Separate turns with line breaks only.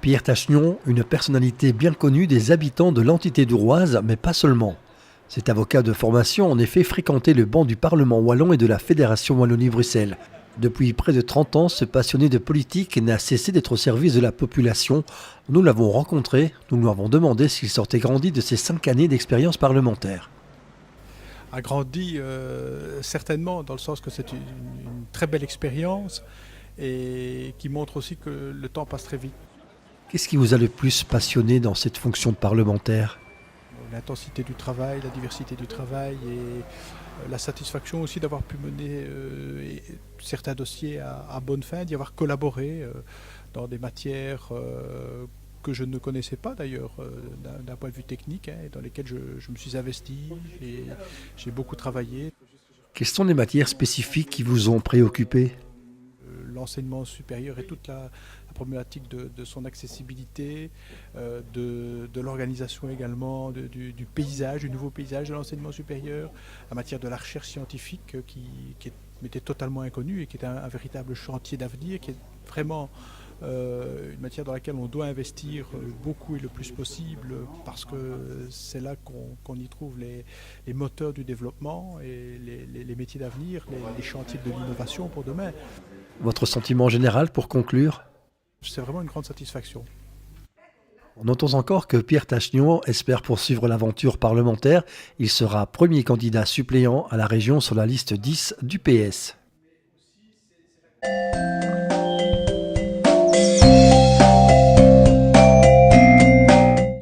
Pierre Tachnion, une personnalité bien connue des habitants de l'entité douroise, mais pas seulement. Cet avocat de formation a en effet fréquenté le banc du Parlement wallon et de la Fédération Wallonie-Bruxelles. Depuis près de 30 ans, ce passionné de politique n'a cessé d'être au service de la population. Nous l'avons rencontré, nous lui avons demandé s'il sortait grandi de ses 5 années d'expérience parlementaire.
A grandi certainement, dans le sens que c'est une très belle expérience et qui montre aussi que le temps passe très vite.
Qu'est-ce qui vous a le plus passionné dans cette fonction de parlementaire ?
L'intensité du travail, la diversité du travail et la satisfaction aussi d'avoir pu mener certains dossiers à bonne fin, d'y avoir collaboré dans des matières que je ne connaissais pas d'ailleurs d'un point de vue technique, et dans lesquelles je me suis investi et j'ai beaucoup travaillé.
Quelles sont les matières spécifiques qui vous ont préoccupé ?
L'enseignement supérieur et toute la problématique de son accessibilité, de l'organisation également, du paysage, du nouveau paysage de l'enseignement supérieur, la matière de la recherche scientifique qui m'était totalement inconnue et qui est un véritable chantier d'avenir, qui est vraiment une matière dans laquelle on doit investir beaucoup et le plus possible parce que c'est là qu'on y trouve les moteurs du développement et les métiers d'avenir, les chantiers de l'innovation pour demain.
Votre sentiment général pour conclure ?
C'est vraiment une grande satisfaction.
Notons encore que Pierre Tachnion espère poursuivre l'aventure parlementaire. Il sera premier candidat suppléant à la région sur la liste 10 du PS.